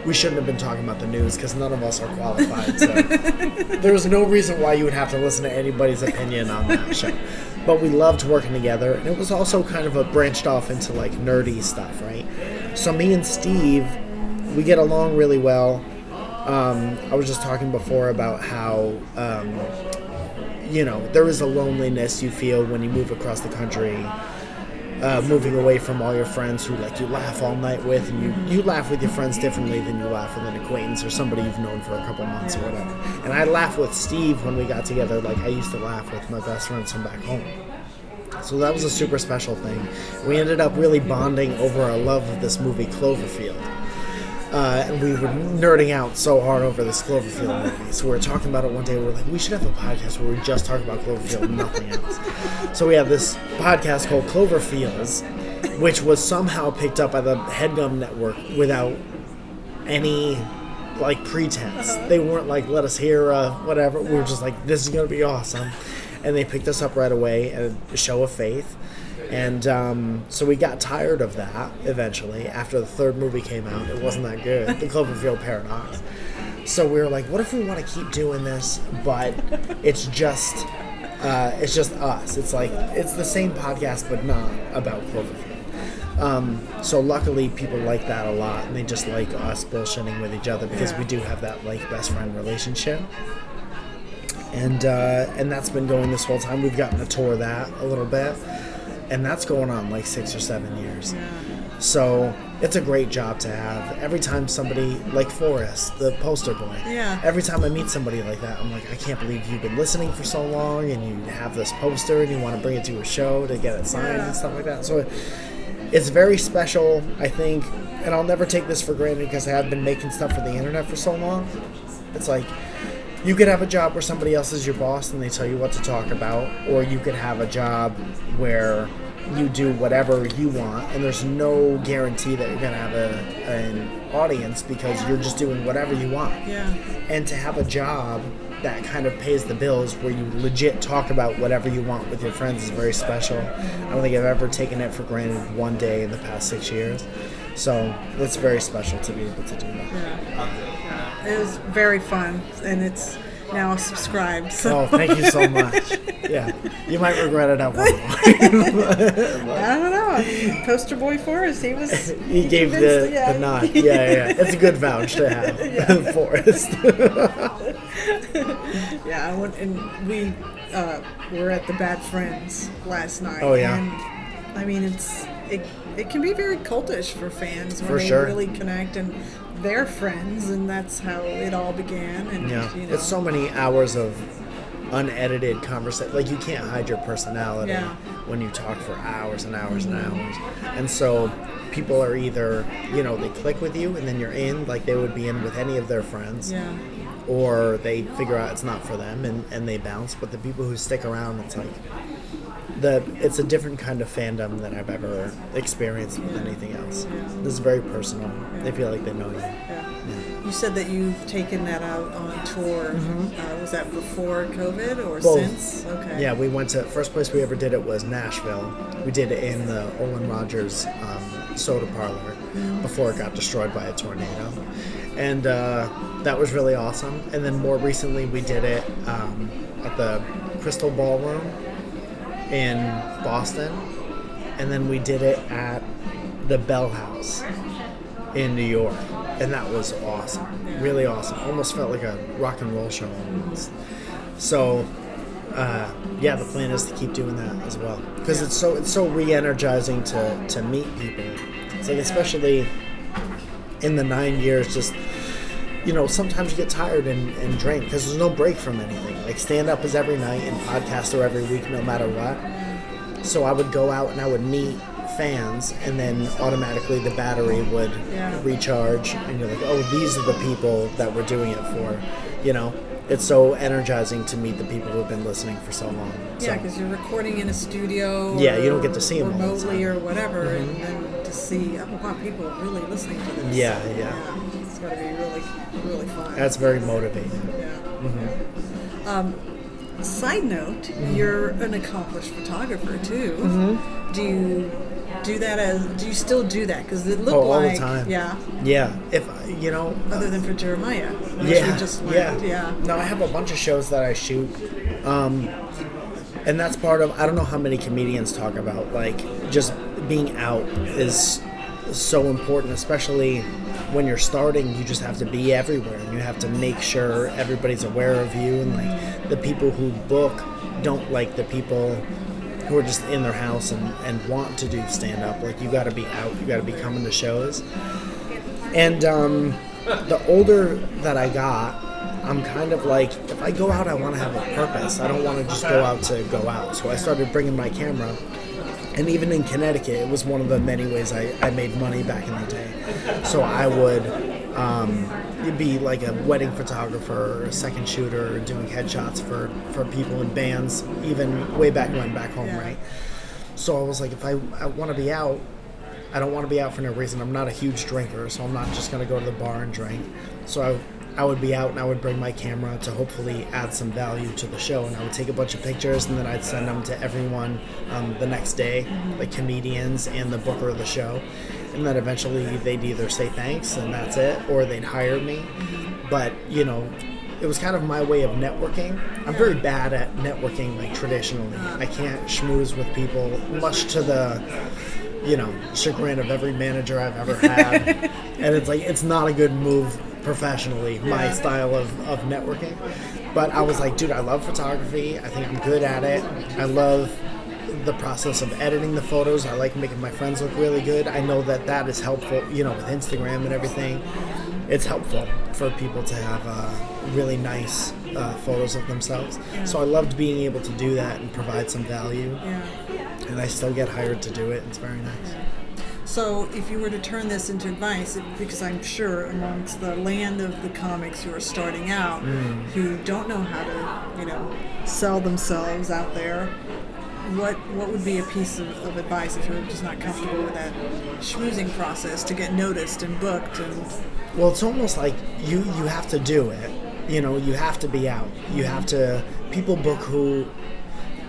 we shouldn't have been talking about the news because none of us are qualified. So there was no reason why you would have to listen to anybody's opinion on that show. But we loved working together, and it was also kind of a branched off into like nerdy stuff, right? So me and Steve, we get along really well. I was just talking before about how, you know, there is a loneliness you feel when you move across the country, moving away from all your friends who like you laugh all night with, and you laugh with your friends differently than you laugh with an acquaintance or somebody you've known for a couple months or whatever. And I laugh with Steve when we got together like I used to laugh with my best friends from back home. So that was a super special thing. We ended up really bonding over our love of this movie Cloverfield. And we were nerding out so hard over this Cloverfield movie. So we were talking about it one day. We were like, we should have a podcast where we just talk about Cloverfield and nothing else. So we have this podcast called Cloverfields, which was somehow picked up by the HeadGum Network without any like pretense. They weren't like, let us hear whatever. We were just like, this is going to be awesome. And they picked us up right away at a show of faith. And so we got tired of that eventually. After the third movie came out, it wasn't that good, The Cloverfield Paradox. So we were like, what if we want to keep doing this, but it's just us. It's like, it's the same podcast, but not about Cloverfield. So luckily people like that a lot, and they just like us bullshitting with each other because we do have that like best friend relationship. And that's been going this whole time. We've gotten to tour that a little bit. And that's going on like 6 or 7 years. So it's a great job to have. Every time somebody, like Forrest, the poster boy, every time I meet somebody like that, I'm like, I can't believe you've been listening for so long and you have this poster and you want to bring it to a show to get it signed and stuff like that. So it's very special, I think, and I'll never take this for granted because I have been making stuff for the internet for so long. It's like, you could have a job where somebody else is your boss and they tell you what to talk about, or you could have a job where you do whatever you want and there's no guarantee that you're going to have an audience because you're just doing whatever you want. And to have a job that kind of pays the bills where you legit talk about whatever you want with your friends is very special. I don't think I've ever taken it for granted one day in the past 6 years. So it's very special to be able to do that. It was very fun, and it's now subscribed. So. Oh, thank you so much. Yeah, you might regret it at one point. I don't know. Poster boy Forrest, he gave the nod. Yeah. It's a good vouch to have, Forrest. And we were at the Bad Friends last night. Oh yeah. And, I mean, it can be very cultish for fans when they really connect and they're friends, and that's how it all began. And it's so many hours of unedited conversation. Like, you can't hide your personality when you talk for hours and hours and hours. And so people are either, they click with you and then you're in, like they would be in with any of their friends. Yeah. Or they figure out it's not for them and they bounce. But the people who stick around, it's like it's a different kind of fandom than I've ever experienced with anything else. Yeah. This is very personal. Yeah. They feel like they know you. Yeah. You said that you've taken that out on tour. Mm-hmm. Was that before COVID or Both. Since? Okay. Yeah, we went to, first place we ever did it was Nashville. We did it in the Olin Rogers soda parlor before it got destroyed by a tornado. And that was really awesome. And then more recently we did it at the Crystal Ballroom in Boston. And then we did it at the Bell House in New York. And that was awesome. Really awesome. Almost felt like a rock and roll show almost. So, the plan is to keep doing that as well. Because it's so re-energizing to meet people. It's like, especially in the 9 years, just, sometimes you get tired and drained because there's no break from anything. Like, stand-up is every night and podcasts are every week, no matter what. So I would go out and I would meet fans, and then automatically the battery would recharge, and you're like, oh, these are the people that we're doing it for. It's so energizing to meet the people who have been listening for so long. Yeah, because you're recording in a studio. Yeah, you don't get to see them remotely or whatever, and then to see, people really listening to this. Yeah. It's got to be really, really fun. That's very motivating. Yeah. Mm-hmm. Side note, you're an accomplished photographer too. Mm-hmm. Do you do that do you still do that? Because it looked all like the time. Yeah. If other than for Jeremiah. No, I have a bunch of shows that I shoot, and that's part of. I don't know how many comedians talk about, like, just being out is so important, especially when you're starting. You just have to be everywhere, and you have to make sure everybody's aware of you, and like the people who book don't like the people who are just in their house and want to do stand-up. Like, you got to be out, you got to be coming to shows. And the older that I got, I'm kind of like, if I go out, I want to have a purpose. I don't want to just go out to go out. So I started bringing my camera. And even in Connecticut, it was one of the many ways I made money back in the day. So I would be like a wedding photographer or a second shooter, doing headshots for people in bands, even way back when, back home, right? So I was like, if I want to be out, I don't want to be out for no reason. I'm not a huge drinker, so I'm not just going to go to the bar and drink. So I would be out and I would bring my camera to hopefully add some value to the show, and I would take a bunch of pictures and then I'd send them to everyone the next day, like comedians and the booker of the show, and then eventually they'd either say thanks and that's it, or they'd hire me. But it was kind of my way of networking. I'm very bad at networking, like, traditionally. I can't schmooze with people, much to the chagrin of every manager I've ever had. And it's like, it's not a good move professionally, my style of networking. But I was like, dude, I love photography. I think I'm good at it. I love the process of editing the photos. I like making my friends look really good. I know that is helpful, with Instagram and everything. It's helpful for people to have really nice photos of themselves. Yeah. So I loved being able to do that and provide some value. Yeah. And I still get hired to do it. It's very nice. Yeah. So if you were to turn this into advice, because I'm sure amongst the land of the comics who are starting out, who don't know how to, sell themselves out there, what would be a piece of advice if you're just not comfortable with that schmoozing process to get noticed and booked? Well, it's almost like you have to do it. You have to be out. You have to, people book who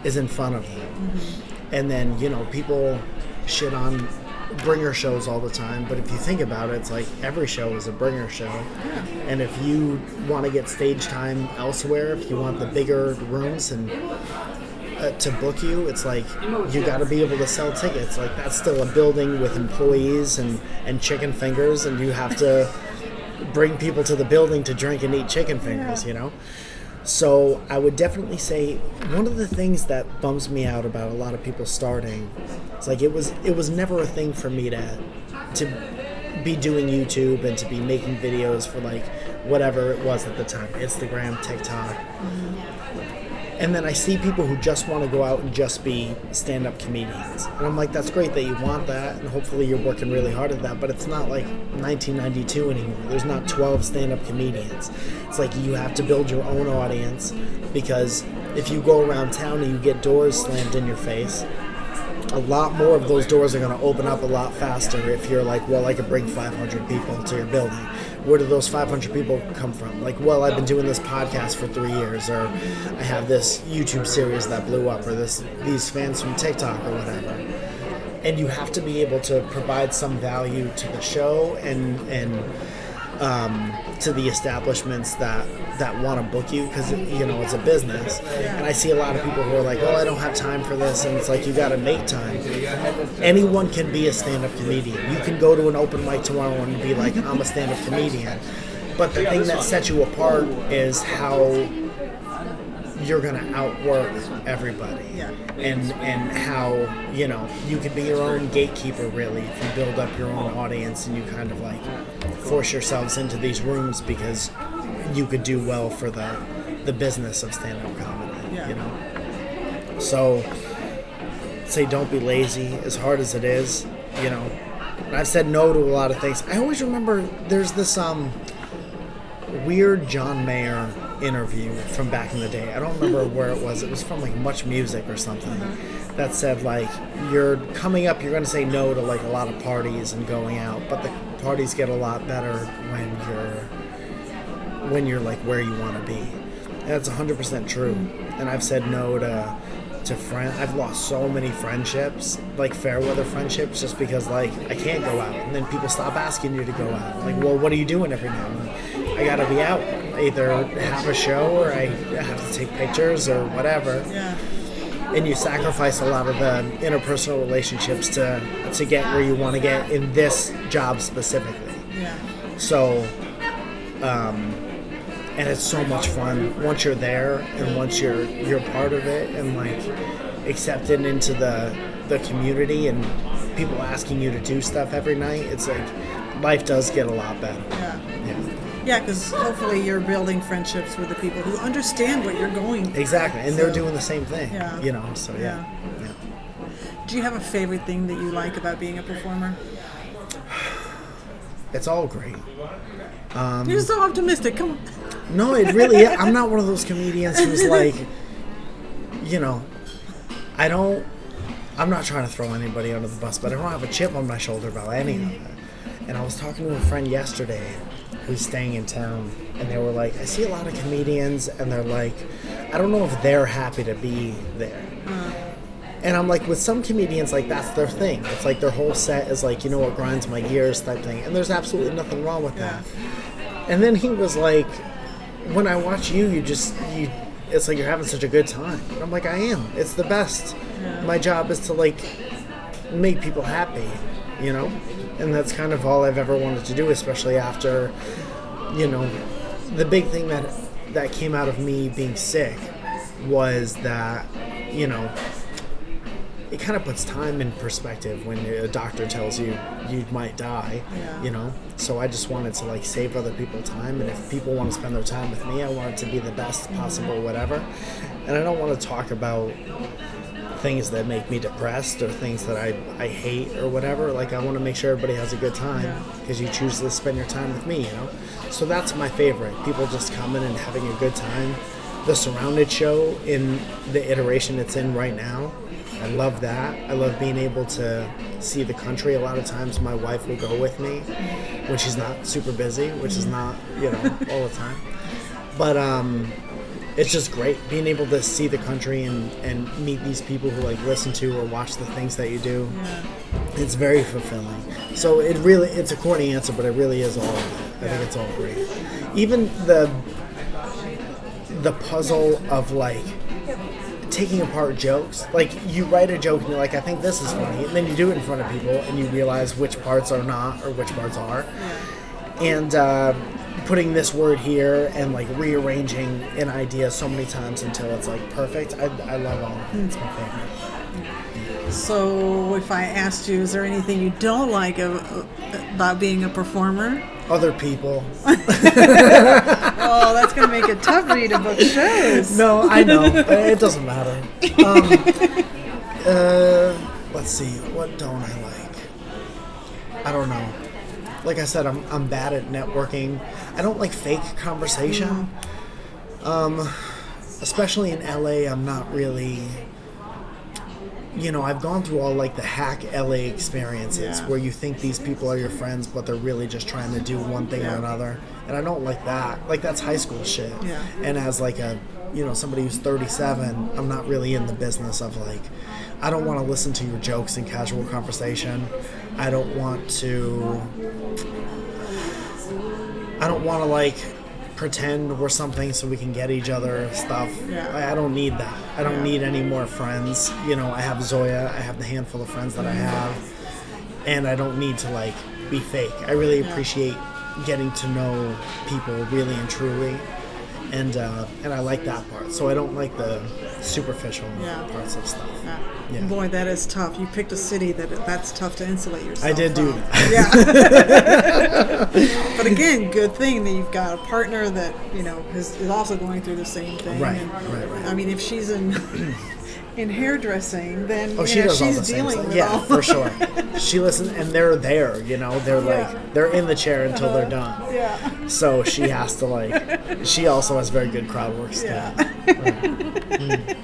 is in front of them. Mm-hmm. And then, people shit on bringer shows all the time, but if you think about it, it's like every show is a bringer show. Yeah. And if you want to get stage time elsewhere, if you want the bigger rooms and to book you, it's like you got to be able to sell tickets. Like, that's still a building with employees and chicken fingers, and you have to bring people to the building to drink and eat chicken fingers. So I would definitely say one of the things that bums me out about a lot of people starting, it's like it was never a thing for me to be doing YouTube and to be making videos for like whatever it was at the time, Instagram, TikTok. And then I see people who just want to go out and just be stand-up comedians. And I'm like, that's great that you want that, and hopefully you're working really hard at that, but it's not like 1992 anymore. There's not 12 stand-up comedians. It's like you have to build your own audience, because if you go around town and you get doors slammed in your face, a lot more of those doors are going to open up a lot faster if you're like, well, I could bring 500 people to your building. Where do those 500 people come from? Like, well, I've been doing this podcast for 3 years, or I have this YouTube series that blew up, or these fans from TikTok or whatever. And you have to be able to provide some value to the show and to the establishments that want to book you, because it's a business. And I see a lot of people who are like, oh, I don't have time for this, and it's like, you got to make time. Anyone can be a stand-up comedian. You can go to an open mic tomorrow and be like, I'm a stand-up comedian, but the thing that sets you apart is how you're going to outwork everybody. And how you can be your own gatekeeper, really, if you build up your own audience and you kind of like force yourselves into these rooms, because you could do well for the business of stand-up comedy. So say, don't be lazy, as hard as it is. And I've said no to a lot of things. I always remember there's this weird John Mayer interview from back in the day. I don't remember where it was. It was from like Much Music or something, that said like, you're coming up, you're going to say no to like a lot of parties and going out, but the parties get a lot better when you're like where you want to be. And that's 100% true. And I've said no to friends. I've lost so many friendships, like fair weather friendships, just because like I can't go out, and then people stop asking you to go out. Like, well, what are you doing every now and then? I gotta be out. I either have a show or I have to take pictures or whatever. And you sacrifice a lot of the interpersonal relationships to get where you want to get in this job specifically. So and it's so much fun once you're there, and once you're part of it and like accepted into the community, and people asking you to do stuff every night. It's like life does get a lot better. Yeah, because hopefully you're building friendships with the people who understand what you're going through. Exactly, and they're doing the same thing. So yeah. Do you have a favorite thing that you like about being a performer? It's all great. You're so optimistic. Come on. No, it really is. I'm not one of those comedians who's like, I'm not trying to throw anybody under the bus, but I don't have a chip on my shoulder about any of it. And I was talking to a friend yesterday who's staying in town, and they were like, I see a lot of comedians, and they're like, I don't know if they're happy to be there. And I'm like, with some comedians, like, that's their thing. It's like their whole set is like, what grinds my gears type thing. And there's absolutely nothing wrong with that. And then he was like, when I watch you, it's like you're having such a good time. And I'm like, I am. It's the best. My job is to like make people happy, And that's kind of all I've ever wanted to do, especially after, the big thing that came out of me being sick was that, it kind of puts time in perspective when a doctor tells you you might die, So I just wanted to like save other people time, and if people want to spend their time with me, I want it to be the best possible whatever. And I don't want to talk about things that make me depressed or things that I hate or whatever. Like, I want to make sure everybody has a good time, because you choose to spend your time with me, So that's my favorite. People just coming and having a good time. The Surrounded show in the iteration it's in right now, I love that. I love being able to see the country. A lot of times my wife will go with me when she's not super busy, which is not, all the time. But it's just great being able to see the country and meet these people who like listen to or watch the things that you do. It's very fulfilling. So it's a corny answer, but it really is all of it. I think it's all great. Even the puzzle of like taking apart jokes. Like, you write a joke and you're like, I think this is funny, and then you do it in front of people and you realize which parts are not or which parts are. And putting this word here and like rearranging an idea so many times until it's like perfect. I love all of it. It's my favorite. So if I asked you, is there anything you don't like about being a performer? Other people. Oh, that's going to make it tough for you to book shows. No, I know. It doesn't matter. Let's see. What don't I like? I don't know. Like I said, I'm bad at networking. I don't like fake conversation. Especially in LA, I'm not really... I've gone through all like the hack LA experiences where you think these people are your friends, but they're really just trying to do one thing or another. And I don't like that. Like, that's high school shit. Yeah. And as like somebody who's 37, I'm not really in the business of like, I don't want to listen to your jokes in casual conversation. I don't want to like pretend we're something so we can get each other stuff. Yeah. I don't need that. I don't need any more friends. I have Zoya. I have the handful of friends that I have, and I don't need to like be fake. I really appreciate getting to know people really and truly, and I like that part. So I don't like the superficial parts of stuff. Yeah. Boy, that is tough. You picked a city that's tough to insulate yourself I did from. do that. Yeah. But again, good thing that you've got a partner that is also going through the same thing. Right. And, Right. I mean, if she's in hairdressing, then she does all she's the same dealing stuff. with Yeah, all. for sure. She listens, and they're there. They're like they're in the chair until they're done. Yeah. So she has to like. She also has very good crowd work skills. Yeah. Right.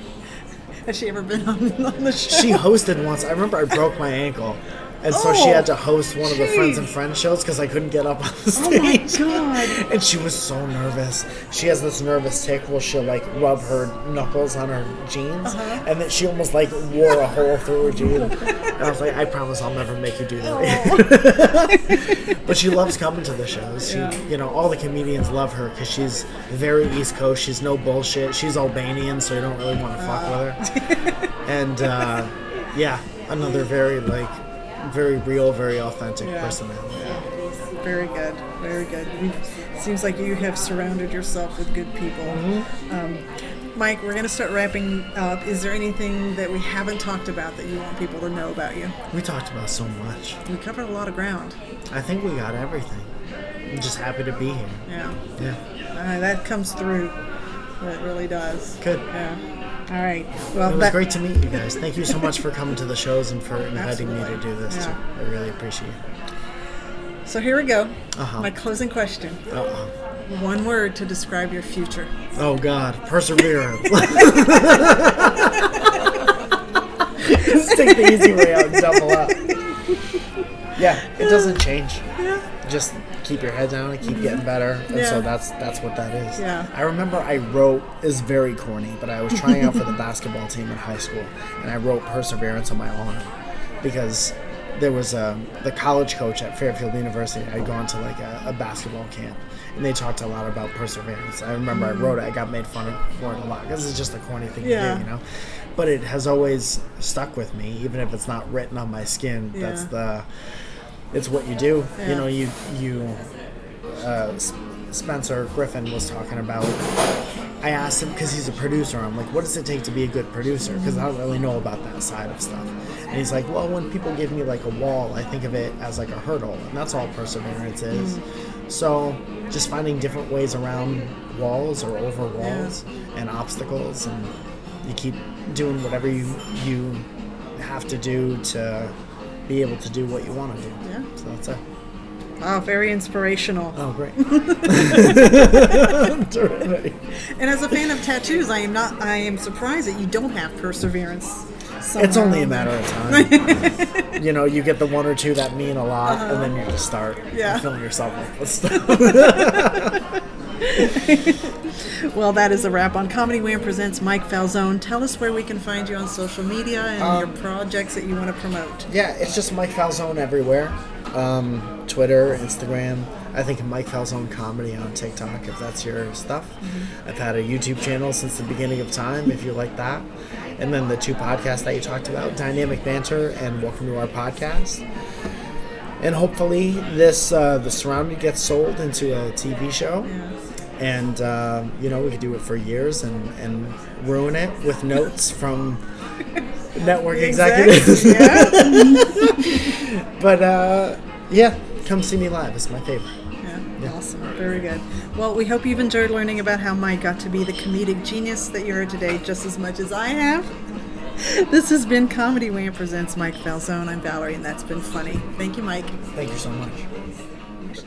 Has she ever been on the show? She hosted once. I remember I broke my ankle. And so she had to host one of the Friends and Friends shows because I couldn't get up on the stage. Oh, my God. And she was so nervous. She has this nervous tick where she'll, like, rub her knuckles on her jeans. And then she almost, like, wore a hole through her jeans. And I was like, I promise I'll never make you do that. But she loves coming to the shows. She, all the comedians love her because she's very East Coast. She's no bullshit. She's Albanian, so you don't really want to fuck with her. And, another very, like... very real, very authentic personality. Yeah. Very good, very good. Seems like you have surrounded yourself with good people. Mike, we're going to start wrapping up. Is there anything that we haven't talked about that you want people to know about you? We talked about so much. We covered a lot of ground. I think we got everything. I'm just happy to be here. Yeah. That comes through. It really does. Good. Yeah. All right. Well, it was great to meet you guys. Thank you so much for coming to the shows and for inviting me to do this too. I really appreciate it. So here we go. My closing question. One word to describe your future. Oh God, perseverance. Just take the easy way out and double up. Yeah, it doesn't change. Yeah. Just keep your head down and keep getting better. And so that's what that is. Yeah. I remember I wrote, is very corny, but I was trying out for the basketball team in high school, and I wrote perseverance on my arm because there was the college coach at Fairfield University. I'd gone to like a basketball camp, and they talked a lot about perseverance. I remember I wrote it. I got made fun of for it a lot because it's just a corny thing to do, But it has always stuck with me, even if it's not written on my skin. Yeah. It's what you do. Yeah. Spencer Griffin was talking about, I asked him, because he's a producer, I'm like, what does it take to be a good producer? Because I don't really know about that side of stuff. And he's like, well, when people give me like a wall, I think of it as like a hurdle, and that's all perseverance is. So just finding different ways around walls or over walls and obstacles, and you keep doing whatever you have to do to be able to do what you want to do. Yeah. So that's it. Wow, very inspirational. Oh, great. Terrific. And as a fan of tattoos, I am surprised that you don't have perseverance. It's only a matter of time. You get the one or two that mean a lot, and then you just start filling yourself up with stuff. Well, that is a wrap on Comedy Wham Presents Mike Falzone. Tell us where we can find you on social media and your projects that you want to promote. Yeah, it's just Mike Falzone everywhere. Twitter, Instagram. I think Mike Falzone Comedy on TikTok, if that's your stuff. I've had a YouTube channel since the beginning of time, if you like that. And then the two podcasts that you talked about, Dynamic Banter and Welcome to Our Podcast. And hopefully this The Surrounded gets sold into a TV show. And we could do it for years and ruin it with notes from network executives. Yeah. But come see me live. It's my favorite. Yeah, awesome. Very good. Well, we hope you've enjoyed learning about how Mike got to be the comedic genius that you heard today just as much as I have. This has been Comedy Wham Presents Mike Falzone. I'm Valerie, and that's been funny. Thank you, Mike. Thank you so much.